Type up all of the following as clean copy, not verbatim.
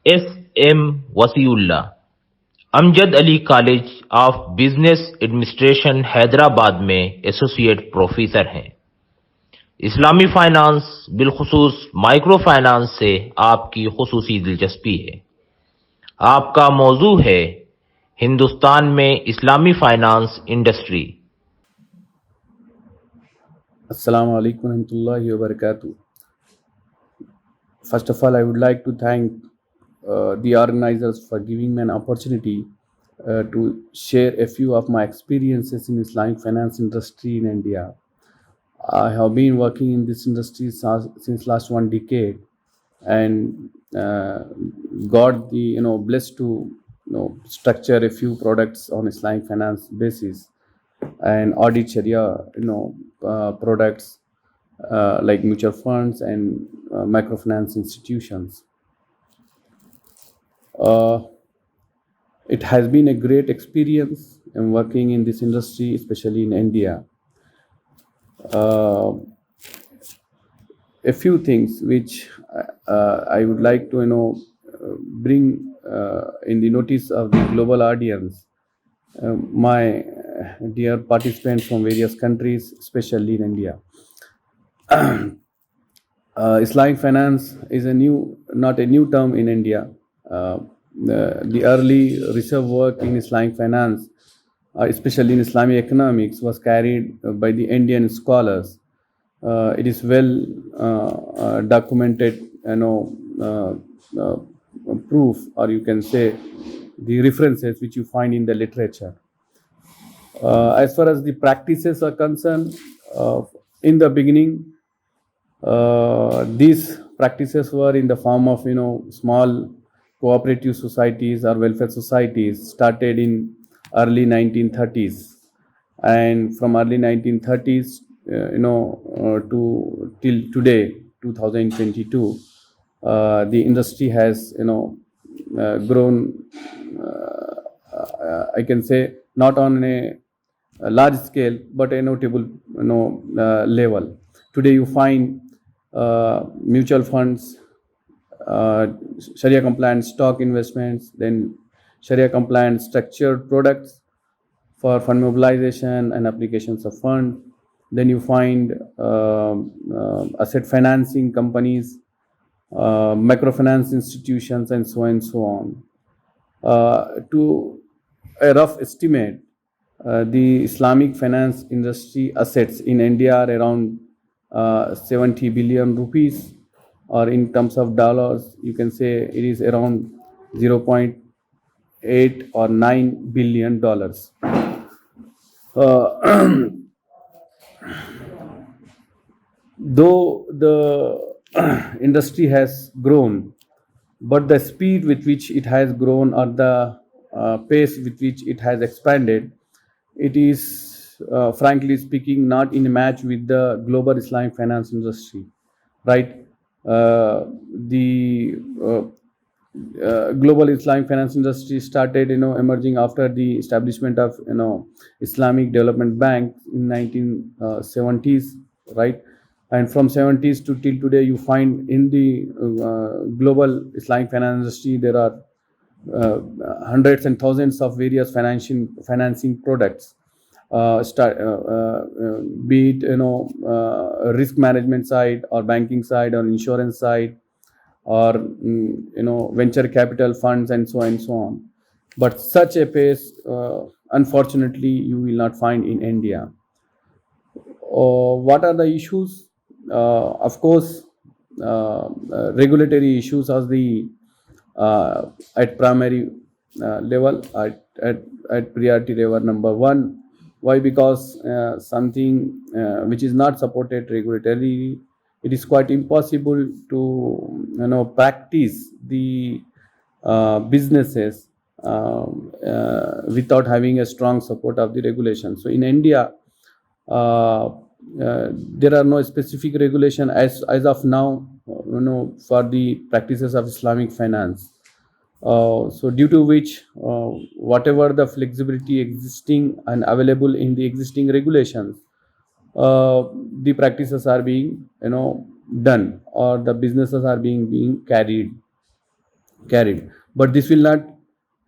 S. M. Wasiullah, Amjad Ali college of business administration Hyderabad में associate professor हैं। इस्लामी finance बिलखुसूस micro finance से आपकी खुसूसी दिलचस्पी है। आपका मौजू है हिंदुस्तान में इस्लामी finance industry. Assalamu alaikum warahmatullahi wabarakatuh. First of all, I would like to thank the organizers for giving me an opportunity to share a few of my experiences in Islamic finance industry in India. I have been working in this industry since last 1 decade, and got the blessed to structure a few products on Islamic finance basis and audit Sharia products like mutual funds and microfinance institutions. It has been a great experience in working in this industry, especially in India. A few things which I would like to bring in the notice of the global audience, my dear participants from various countries, especially in India. Islamic finance is not a new term in India. The early research work in Islamic finance, especially in Islamic economics, was carried by the Indian scholars. It is well documented, proof, or you can say the references which you find in the literature. As far as the practices are concerned, in the beginning, these practices were in the form of small cooperative societies or welfare societies started in early 1930s, and from early 1930s to till today 2022, the industry has grown, I can say, not on a large scale but a notable level. Today you find mutual funds, Sharia compliant stock investments, then Sharia compliant structured products for fund mobilization and applications of fund. Then you find asset financing companies, microfinance institutions, and so on and so on. To a rough estimate, the Islamic finance industry assets in India are around 70 billion rupees, or in terms of dollars, you can say it is around 0.8 or $9 billion. Though the industry has grown, but the speed with which it has grown, or the pace with which it has expanded, it is frankly speaking not in a match with the global Islamic finance industry, right? The global Islamic finance industry started emerging after the establishment of Islamic Development Bank in 1970s, right? And from 70s to till today, you find in the global Islamic finance industry there are hundreds and thousands of various financing products, be it risk management side, or banking side, or insurance side, or venture capital funds, and so on and so on. But such a pace, unfortunately, you will not find in India. What are the issues? Of course, regulatory issues are the at primary level, at priority level number one. Why? Because something which is not supported regulatorily, it is quite impossible to practice the businesses without having a strong support of the regulation. So in India, there are no specific regulation as of now, for the practices of Islamic finance. So due to which, whatever the flexibility existing and available in the existing regulations, the practices are being done, or the businesses are being carried. carried. But this will not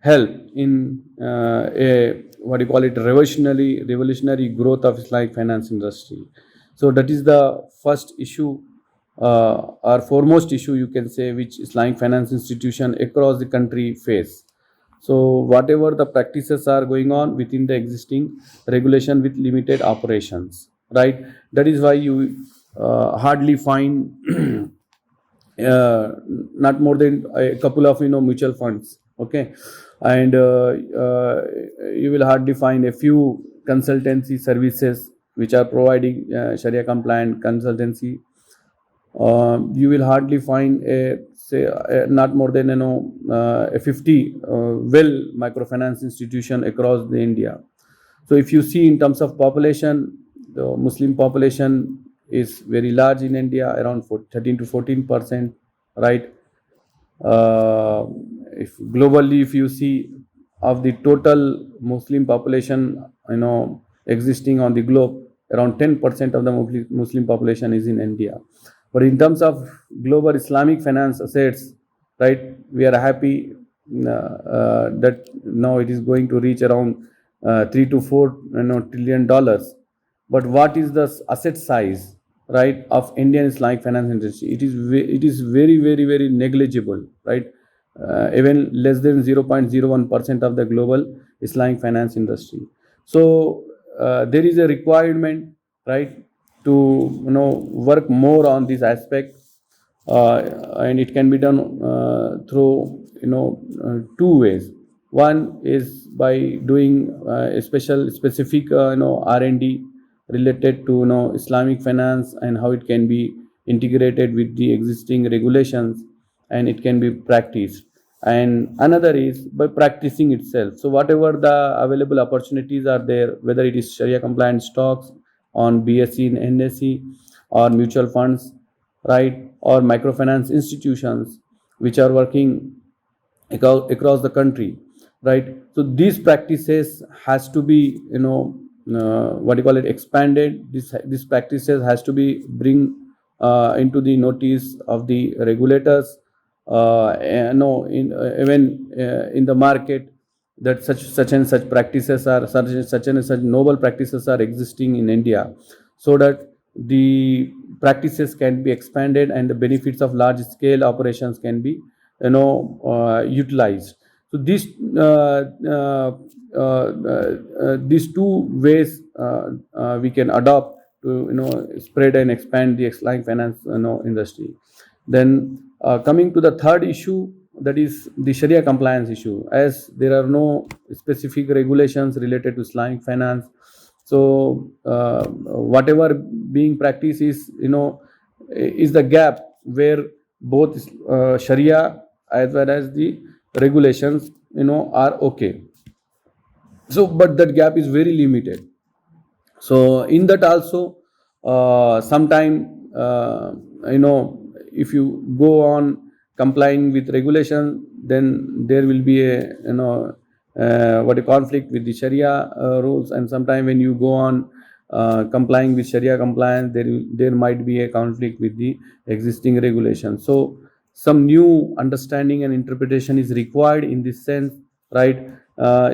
help in a what you call it revolutionary growth of Islamic finance industry. So that is the first issue or foremost issue, you can say, which Islamic finance institution across the country face. So whatever the practices are going on within the existing regulation with limited operations, right? That is why you hardly find uh, not more than a couple of mutual funds, okay, and you will hardly find a few consultancy services which are providing Sharia compliant consultancy. You will hardly find a say not more than a 50 well microfinance institution across the India. So if you see in terms of population, the Muslim population is very large in India, around 13 to 14%, right? Uh, if globally, if you see of the total Muslim population, existing on the globe, around 10% of the Muslim population is in India. But in terms of global Islamic finance assets, right, we are happy that now it is going to reach around 3 to 4 trillion dollars. But what is the asset size, right, of Indian Islamic finance industry? It is very, very, very negligible, right? Even less than 0.01% of the global Islamic finance industry. So there is a requirement, right, to work more on this aspect, and it can be done through two ways. One is by doing a specific R&D related to Islamic finance and how it can be integrated with the existing regulations, and it can be practiced. And another is by practicing itself. So whatever the available opportunities are there, whether it is Sharia compliant stocks on BSE and NSE, or mutual funds, right, or microfinance institutions which are working across the country, right? So these practices has to be what do you call it expanded. These practices has to be bring into the notice of the regulators, no in even in the market, that such and such practices are such and such noble practices are existing in India, so that the practices can be expanded and the benefits of large scale operations can be utilized. So these two ways we can adopt to spread and expand the Islamic finance industry. Then coming to the third issue, that is the Sharia compliance issue. As there are no specific regulations related to Islamic finance, so whatever being practiced is the gap where both Sharia as well as the regulations are okay. So but that gap is very limited. So in that also, sometime if you go on complying with regulation, then there will be a what a conflict with the Sharia rules. And sometime when you go on complying with Sharia compliance, there might be a conflict with the existing regulation. So some new understanding and interpretation is required in this sense, right?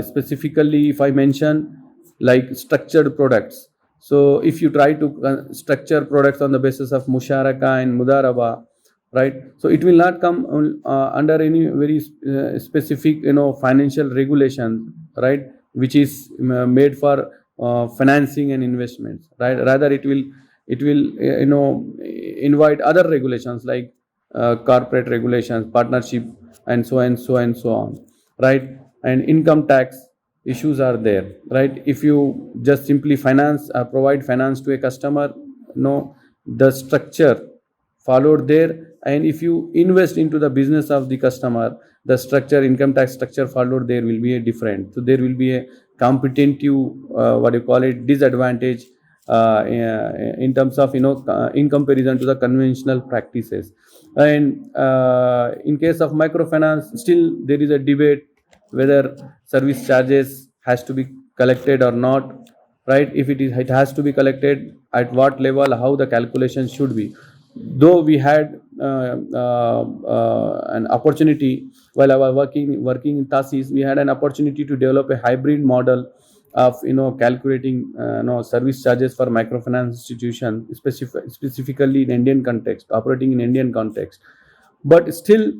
Specifically, if I mention like structured products. So if you try to structure products on the basis of musharaka and mudaraba, right? So it will not come under any very specific financial regulation, right? Which is made for financing and investments, right? Rather it will invite other regulations like corporate regulations, partnership, and so on, right? And income tax issues are there, right? If you just simply finance provide finance to a customer, no, the structure followed there. And if you invest into the business of the customer, the structure, income tax structure followed there will be a different. So there will be a competitive what you call it disadvantage in terms of in comparison to the conventional practices. And in case of microfinance, still there is a debate whether service charges has to be collected or not, right? If it has to be collected, at what level, how the calculation should be. Though we had an opportunity while I was working in Tasis. We had an opportunity to develop a hybrid model of calculating service charges for microfinance institution, specifically in Indian context, operating in Indian context. But still,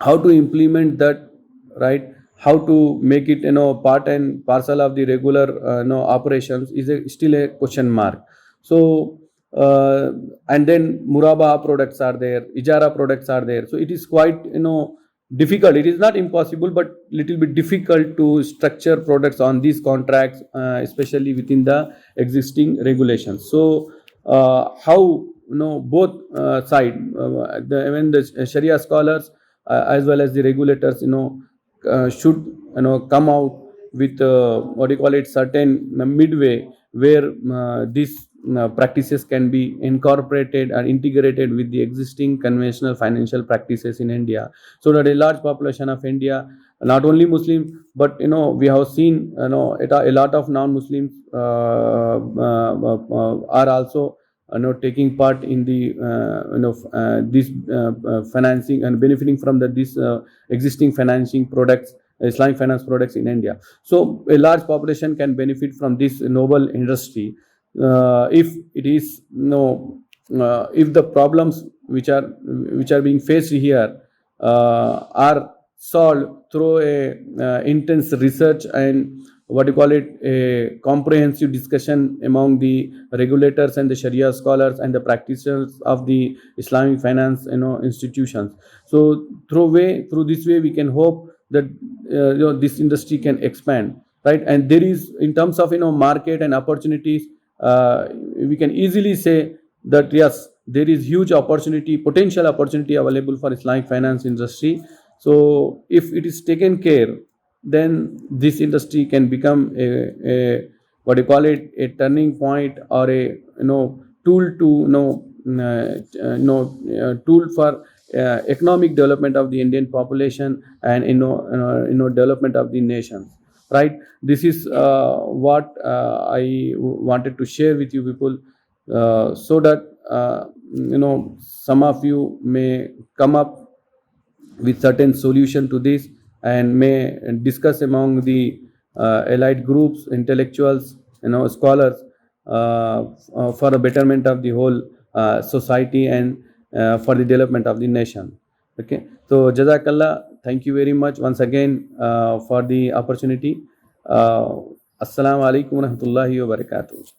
how to implement that, right? How to make it part and parcel of the regular operations is still a question mark. So and then muraba products are there, ijara products are there, so it is quite difficult. It is not impossible, but little bit difficult to structure products on these contracts, especially within the existing regulations. So how both side, when the Sharia scholars as well as the regulators should come out with what do you call it, certain midway where these practices can be incorporated and integrated with the existing conventional financial practices in India, so that a large population of India, not only Muslim, but we have seen a lot of non-Muslims are also taking part in the this financing and benefiting from this existing financing products, Islamic finance products in India. So a large population can benefit from this noble industry if it is if the problems which are being faced here are solved through a intense research and what do you call it, a comprehensive discussion among the regulators and the Sharia scholars and the practitioners of the Islamic finance institutions. So through this way we can hope that this industry can expand, right? And there is, in terms of market and opportunities, we can easily say that yes, there is huge opportunity, potential opportunity available for Islamic finance industry. So if it is taken care, then this industry can become a what do you call it, a turning point or a tool to tool for economic development of the Indian population and development of the nation, right? This is what I wanted to share with you people, so that some of you may come up with certain solution to this and may discuss among the allied groups, intellectuals, scholars, for the betterment of the whole society and for the development of the nation. Okay, so Jazakallah, thank you very much once again for the opportunity. Assalamu alaikum wa rahmatullahi wa barakatuh.